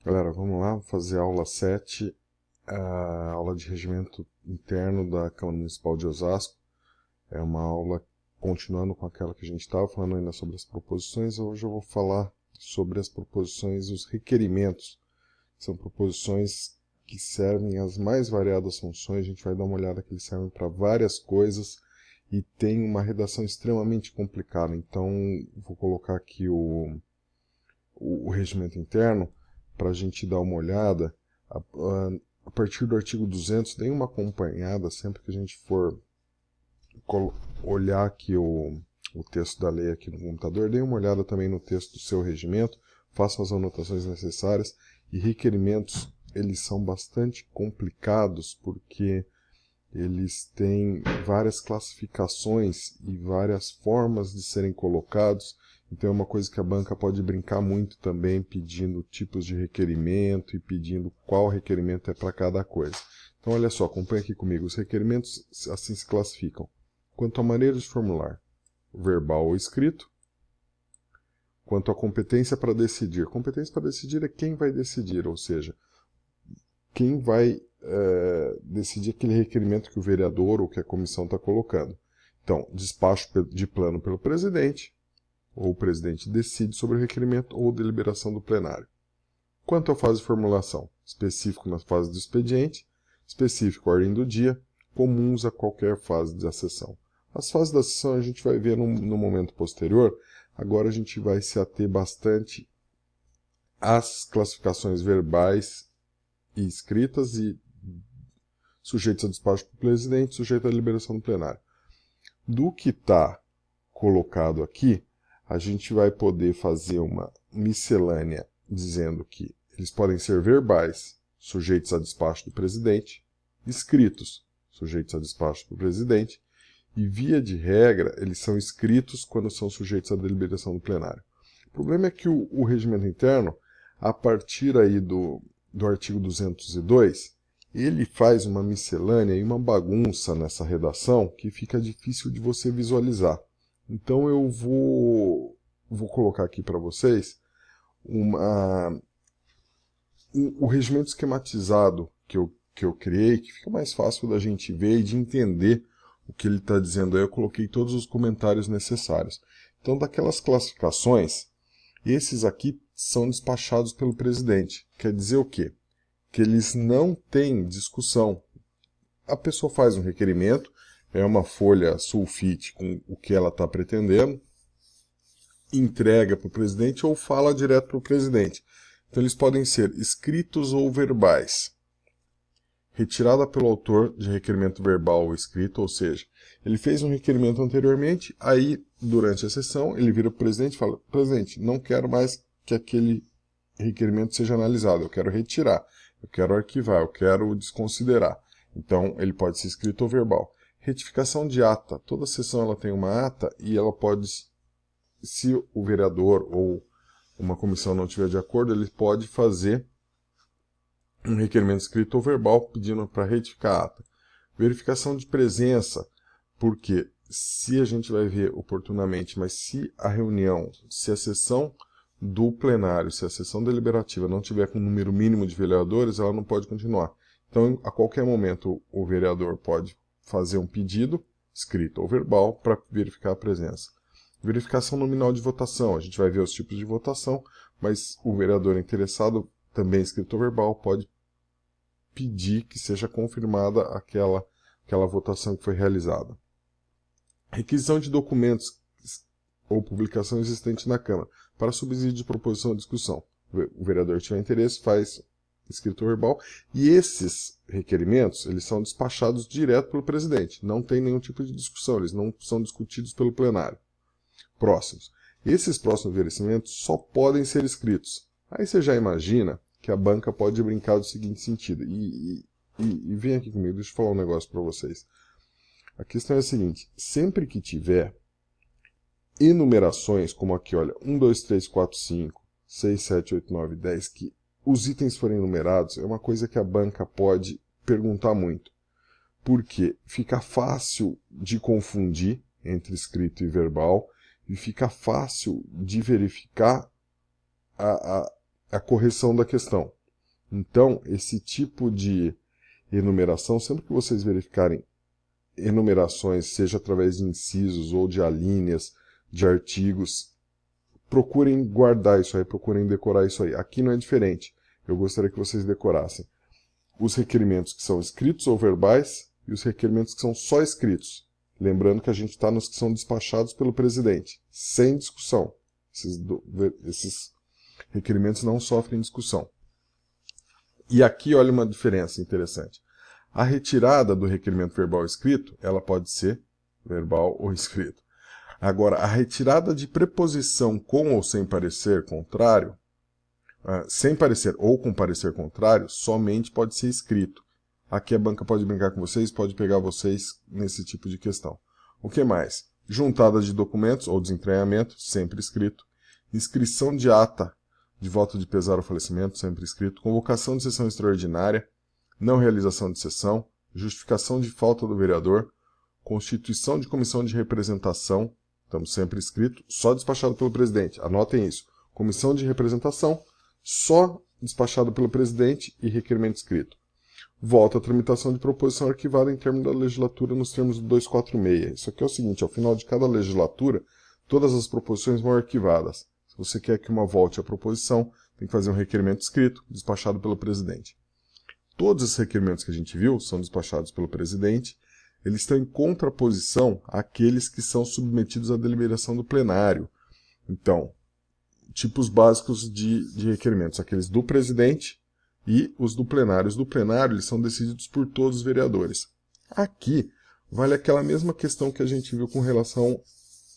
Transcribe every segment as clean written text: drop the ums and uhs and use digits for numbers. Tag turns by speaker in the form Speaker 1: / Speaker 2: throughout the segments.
Speaker 1: Galera, vamos lá fazer a aula 7, a aula de regimento interno da Câmara Municipal de Osasco. É uma aula continuando com aquela que a gente estava falando ainda sobre as proposições. Hoje eu vou falar sobre as proposições, os requerimentos. São proposições que servem às mais variadas funções. A gente vai dar uma olhada que eles servem para várias coisas e tem uma redação extremamente complicada. Então, vou colocar aqui o regimento interno para a gente dar uma olhada. A partir do artigo 200, dê uma acompanhada sempre que a gente for olhar aqui o texto da lei aqui no computador, dê uma olhada também no texto do seu regimento, faça as anotações necessárias. E requerimentos, eles são bastante complicados porque eles têm várias classificações e várias formas de serem colocados. Então é uma coisa que a banca pode brincar muito também, pedindo tipos de requerimento e pedindo qual requerimento é para cada coisa. Então olha só, acompanha aqui comigo. Os requerimentos assim se classificam. Quanto à maneira de formular, verbal ou escrito. Quanto à competência para decidir. Competência para decidir é quem vai decidir, ou seja, quem vai decidir aquele requerimento que o vereador ou que a comissão está colocando. Então, despacho de plano pelo presidente, ou o presidente decide sobre o requerimento ou deliberação do plenário. Quanto à fase de formulação, específico na fase do expediente, específico à ordem do dia, comuns a qualquer fase da sessão. As fases da sessão a gente vai ver no momento posterior. Agora a gente vai se ater bastante às classificações verbais e escritas e sujeitos a despacho do presidente, sujeito à deliberação do plenário. Do que está colocado aqui, a gente vai poder fazer uma miscelânea dizendo que eles podem ser verbais, sujeitos a despacho do presidente, escritos, sujeitos a despacho do presidente, e via de regra, eles são escritos quando são sujeitos à deliberação do plenário. O problema é que o regimento interno, a partir aí do artigo 202, ele faz uma miscelânea e uma bagunça nessa redação que fica difícil de você visualizar. Então eu vou colocar aqui para vocês o regimento esquematizado que eu criei, que fica mais fácil da gente ver e de entender o que ele está dizendo aí. Eu coloquei todos os comentários necessários. Então, daquelas classificações, esses aqui são despachados pelo presidente. Quer dizer o quê? Que eles não têm discussão. A pessoa faz um requerimento, é uma folha sulfite com o que ela está pretendendo, entrega para o presidente ou fala direto para o presidente. Então eles podem ser escritos ou verbais. Retirada pelo autor de requerimento verbal ou escrito, ou seja, ele fez um requerimento anteriormente, aí durante a sessão ele vira para o presidente e fala: presidente, não quero mais que aquele requerimento seja analisado, eu quero retirar, eu quero arquivar, eu quero desconsiderar. Então ele pode ser escrito ou verbal. Retificação de ata, toda sessão ela tem uma ata e ela pode, se o vereador ou uma comissão não estiver de acordo, ele pode fazer um requerimento escrito ou verbal pedindo para retificar a ata. Verificação de presença, porque se a gente vai ver oportunamente, mas se a reunião, se a sessão do plenário, se a sessão deliberativa não tiver com um número mínimo de vereadores, ela não pode continuar. Então, a qualquer momento, o vereador pode fazer um pedido, escrito ou verbal, para verificar a presença. Verificação nominal de votação, a gente vai ver os tipos de votação, mas o vereador interessado, também escrito ou verbal, pode pedir que seja confirmada aquela votação que foi realizada. Requisição de documentos ou publicação existente na Câmara para subsídio de proposição ou discussão. O vereador tiver interesse, faz escrito ou verbal, e esses requerimentos eles são despachados direto pelo presidente. Não tem nenhum tipo de discussão, eles não são discutidos pelo plenário. Próximos. Esses próximos verificimentos só podem ser escritos. Aí você já imagina que a banca pode brincar do seguinte sentido. E vem aqui comigo, deixa eu falar um negócio para vocês. A questão é a seguinte: sempre que tiver enumerações, como aqui, olha, 1, 2, 3, 4, 5, 6, 7, 8, 9, 10, que os itens forem enumerados, é uma coisa que a banca pode perguntar muito. Porque fica fácil de confundir entre escrito e verbal, e fica fácil de verificar a correção da questão. Então, esse tipo de enumeração, sempre que vocês verificarem enumerações, seja através de incisos ou de alíneas, de artigos, procurem guardar isso aí, procurem decorar isso aí. Aqui não é diferente. Eu gostaria que vocês decorassem os requerimentos que são escritos ou verbais e os requerimentos que são só escritos. Lembrando que a gente está nos que são despachados pelo presidente, sem discussão. Esses requerimentos não sofrem discussão. E aqui olha uma diferença interessante. A retirada do requerimento verbal escrito, ela pode ser verbal ou escrito. Agora, a retirada de preposição com ou sem parecer contrário, sem parecer ou com parecer contrário, somente pode ser escrito. Aqui a banca pode brincar com vocês, pode pegar vocês nesse tipo de questão. O que mais? Juntada de documentos ou desentranhamento, sempre escrito. Inscrição de ata de voto de pesar ou falecimento, sempre escrito. Convocação de sessão extraordinária, não realização de sessão, justificação de falta do vereador, constituição de comissão de representação, estamos sempre escrito, só despachado pelo presidente. Anotem isso. Comissão de representação, só despachado pelo presidente e requerimento escrito. Volta à tramitação de proposição arquivada em termos da legislatura nos termos do 246. Isso aqui é o seguinte, ao final de cada legislatura, todas as proposições vão arquivadas. Se você quer que uma volte à proposição, tem que fazer um requerimento escrito, despachado pelo presidente. Todos esses requerimentos que a gente viu são despachados pelo presidente, eles estão em contraposição àqueles que são submetidos à deliberação do plenário. Então, tipos básicos de requerimentos, aqueles do presidente e os do plenário. Os do plenário eles são decididos por todos os vereadores. Aqui, vale aquela mesma questão que a gente viu com relação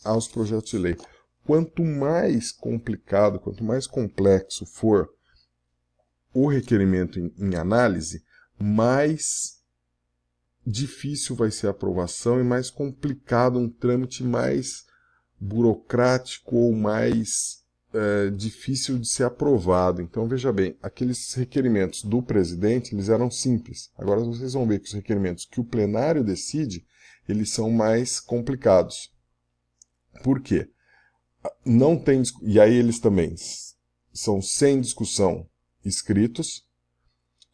Speaker 1: aos projetos de lei. Quanto mais complicado, quanto mais complexo for o requerimento em análise, mais difícil vai ser a aprovação e mais complicado, um trâmite mais burocrático ou mais difícil de ser aprovado. Então, veja bem, aqueles requerimentos do presidente, eles eram simples. Agora vocês vão ver que os requerimentos que o plenário decide, eles são mais complicados. Por quê? Não tem, e aí eles também são sem discussão escritos,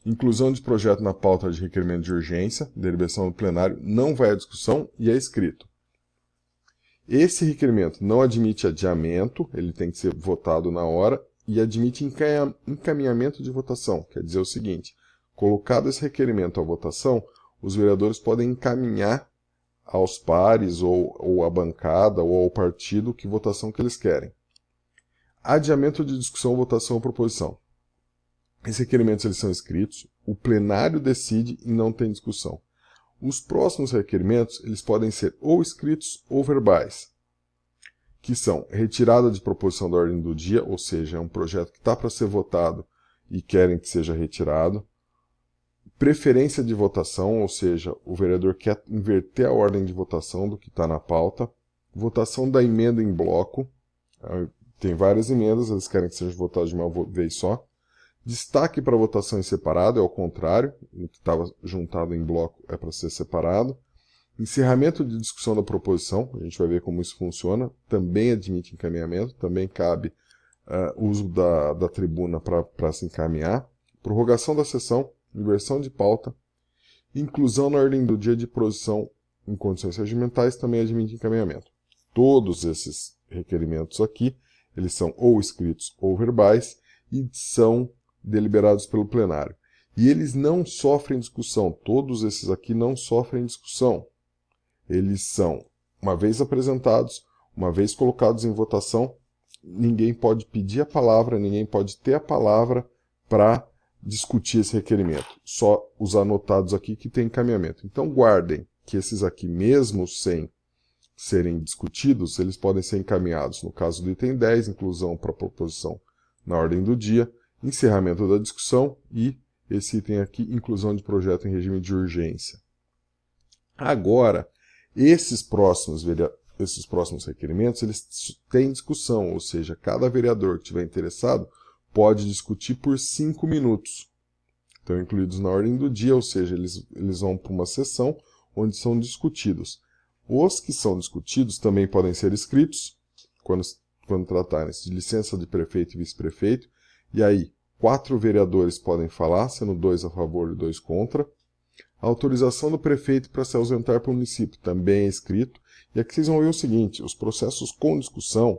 Speaker 1: inclusão de projeto na pauta de requerimento de urgência, deliberação do plenário, não vai à discussão e é escrito. Esse requerimento não admite adiamento, ele tem que ser votado na hora, e admite encaminhamento de votação. Quer dizer o seguinte, colocado esse requerimento à votação, os vereadores podem encaminhar aos pares, ou à bancada, ou ao partido, que votação que eles querem. Adiamento de discussão, votação ou proposição. Esses requerimentos eles são escritos, o plenário decide e não tem discussão. Os próximos requerimentos eles podem ser ou escritos ou verbais, que são retirada de proposição da ordem do dia, ou seja, é um projeto que está para ser votado e querem que seja retirado. Preferência de votação, ou seja, o vereador quer inverter a ordem de votação do que está na pauta. Votação da emenda em bloco, tem várias emendas, eles querem que seja votado de uma vez só. Destaque para votação em separado, é ao contrário, o que estava juntado em bloco é para ser separado. Encerramento de discussão da proposição, a gente vai ver como isso funciona, também admite encaminhamento, também cabe uso da tribuna para se encaminhar. Prorrogação da sessão, inversão de pauta, inclusão na ordem do dia de posição em condições regimentais, também admite encaminhamento. Todos esses requerimentos aqui, eles são ou escritos ou verbais e são deliberados pelo plenário. E eles não sofrem discussão, todos esses aqui não sofrem discussão. Eles são, uma vez apresentados, uma vez colocados em votação, ninguém pode pedir a palavra, ninguém pode ter a palavra para discutir esse requerimento. Só os anotados aqui que tem encaminhamento. Então guardem que esses aqui, mesmo sem serem discutidos, eles podem ser encaminhados. No caso do item 10, inclusão para proposição na ordem do dia, encerramento da discussão e esse item aqui, inclusão de projeto em regime de urgência. Agora, esses próximos requerimentos, eles têm discussão, ou seja, cada vereador que estiver interessado pode discutir por 5 minutos. Estão incluídos na ordem do dia, ou seja, eles vão para uma sessão onde são discutidos. Os que são discutidos também podem ser escritos, quando tratarem de licença de prefeito e vice-prefeito, e aí 4 vereadores podem falar, sendo 2 a favor e 2 contra. A autorização do prefeito para se ausentar para o município também é escrito. E aqui vocês vão ver o seguinte, os processos com discussão,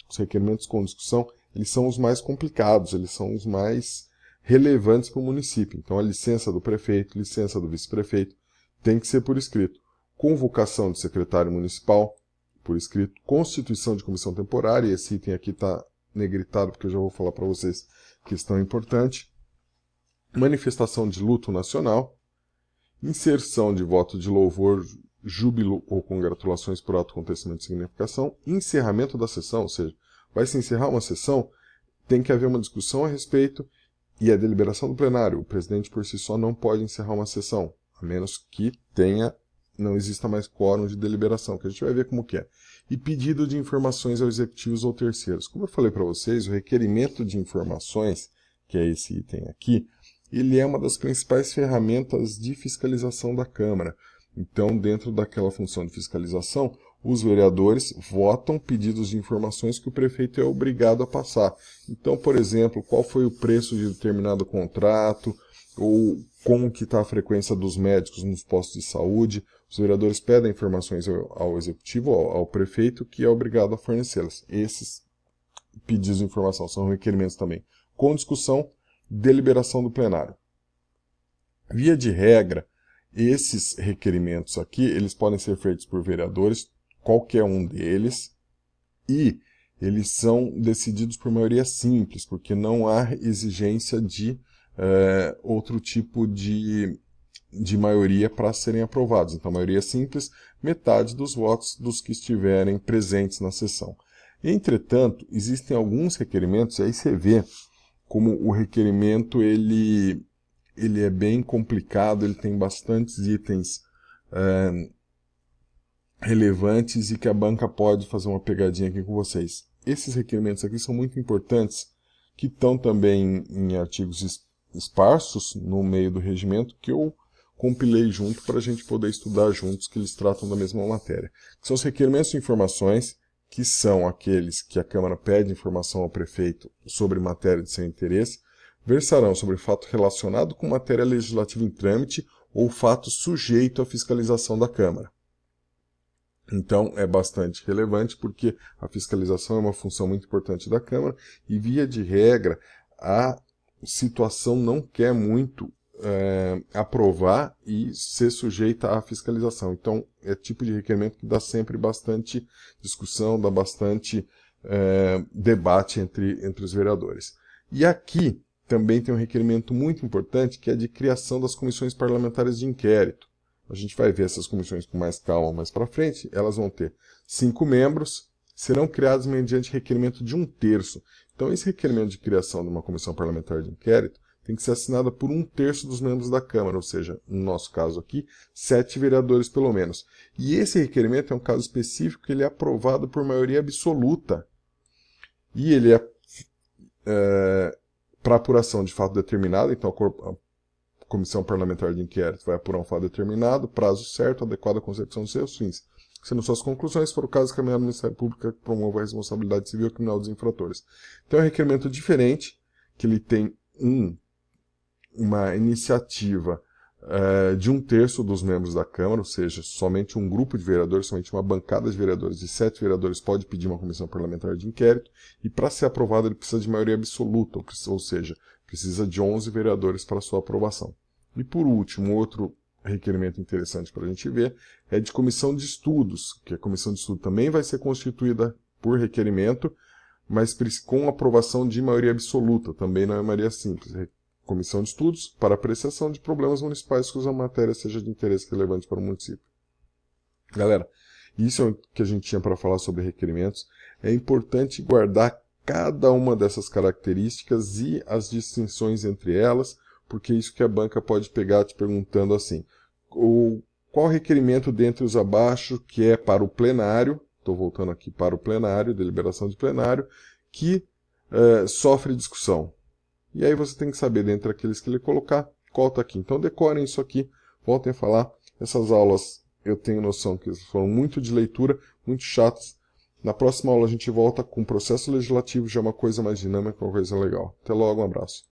Speaker 1: os requerimentos com discussão, eles são os mais complicados, eles são os mais relevantes para o município. Então a licença do prefeito, licença do vice-prefeito, tem que ser por escrito. Convocação de secretário municipal, por escrito. Constituição de comissão temporária, e esse item aqui está negritado porque eu já vou falar para vocês questão importante. Manifestação de luto nacional. Inserção de voto de louvor, júbilo ou congratulações por ato acontecimento de significação. Encerramento da sessão, ou seja, vai se encerrar uma sessão, tem que haver uma discussão a respeito e a deliberação do plenário. O presidente por si só não pode encerrar uma sessão, a menos que não exista mais quórum de deliberação, que a gente vai ver como que é. E pedido de informações aos executivos ou terceiros. Como eu falei para vocês, o requerimento de informações, que é esse item aqui, ele é uma das principais ferramentas de fiscalização da Câmara. Então, dentro daquela função de fiscalização, os vereadores votam pedidos de informações que o prefeito é obrigado a passar. Então, por exemplo, qual foi o preço de determinado contrato, ou como que está a frequência dos médicos nos postos de saúde. Os vereadores pedem informações ao executivo, ao prefeito, que é obrigado a fornecê-las. Esses pedidos de informação são requerimentos também com discussão, deliberação do plenário. Via de regra, esses requerimentos aqui, eles podem ser feitos por vereadores, qualquer um deles, e eles são decididos por maioria simples, porque não há exigência de outro tipo de maioria para serem aprovados. Então, maioria simples, metade dos votos dos que estiverem presentes na sessão. Entretanto, existem alguns requerimentos, e aí você vê como o requerimento ele é bem complicado, ele tem bastantes itens relevantes e que a banca pode fazer uma pegadinha aqui com vocês. Esses requerimentos aqui são muito importantes, que estão também em artigos esparsos no meio do regimento, que eu compilei junto para a gente poder estudar juntos, que eles tratam da mesma matéria. São os requerimentos de informações, que são aqueles que a Câmara pede informação ao prefeito sobre matéria de seu interesse, versarão sobre fato relacionado com matéria legislativa em trâmite ou fato sujeito à fiscalização da Câmara. Então, é bastante relevante porque a fiscalização é uma função muito importante da Câmara e, via de regra, a situação não quer muito aprovar e ser sujeita à fiscalização. Então, é tipo de requerimento que dá sempre bastante discussão, dá bastante debate entre os vereadores. E aqui também tem um requerimento muito importante, que é de criação das comissões parlamentares de inquérito. A gente vai ver essas comissões com mais calma mais para frente. Elas vão ter 5 membros, serão criadas mediante requerimento de 1/3. Então, esse requerimento de criação de uma comissão parlamentar de inquérito tem que ser assinada por 1/3 dos membros da Câmara, ou seja, no nosso caso aqui, 7 vereadores pelo menos. E esse requerimento é um caso específico que ele é aprovado por maioria absoluta. E ele é para apuração de fato determinado, então a Comissão Parlamentar de Inquérito vai apurar um fato determinado, prazo certo, adequada à consecução dos seus fins. Sendo suas conclusões, se for o caso, caminhar ao Ministério Público que promova a responsabilidade civil e criminal dos infratores. Então é um requerimento diferente, que ele tem uma iniciativa de 1/3 dos membros da Câmara, ou seja, somente um grupo de vereadores, somente uma bancada de vereadores, de 7 vereadores pode pedir uma comissão parlamentar de inquérito, e para ser aprovado ele precisa de maioria absoluta, ou seja, precisa de 11 vereadores para sua aprovação. E por último, outro requerimento interessante para a gente ver é de comissão de estudos, que a comissão de estudo também vai ser constituída por requerimento, mas com aprovação de maioria absoluta, também não é maioria simples. Comissão de estudos para apreciação de problemas municipais cuja matéria seja de interesse relevante para o município. Galera, isso é o que a gente tinha para falar sobre requerimentos. É importante guardar cada uma dessas características e as distinções entre elas, porque é isso que a banca pode pegar te perguntando assim, qual requerimento dentre os abaixo que é para o plenário, estou voltando aqui para o plenário, deliberação de plenário, que sofre discussão. E aí você tem que saber, dentre aqueles que ele colocar, qual está aqui. Então decorem isso aqui, voltem a falar. Essas aulas eu tenho noção que foram muito de leitura, muito chatas. Na próxima aula a gente volta com processo legislativo, já é uma coisa mais dinâmica, uma coisa legal. Até logo, um abraço.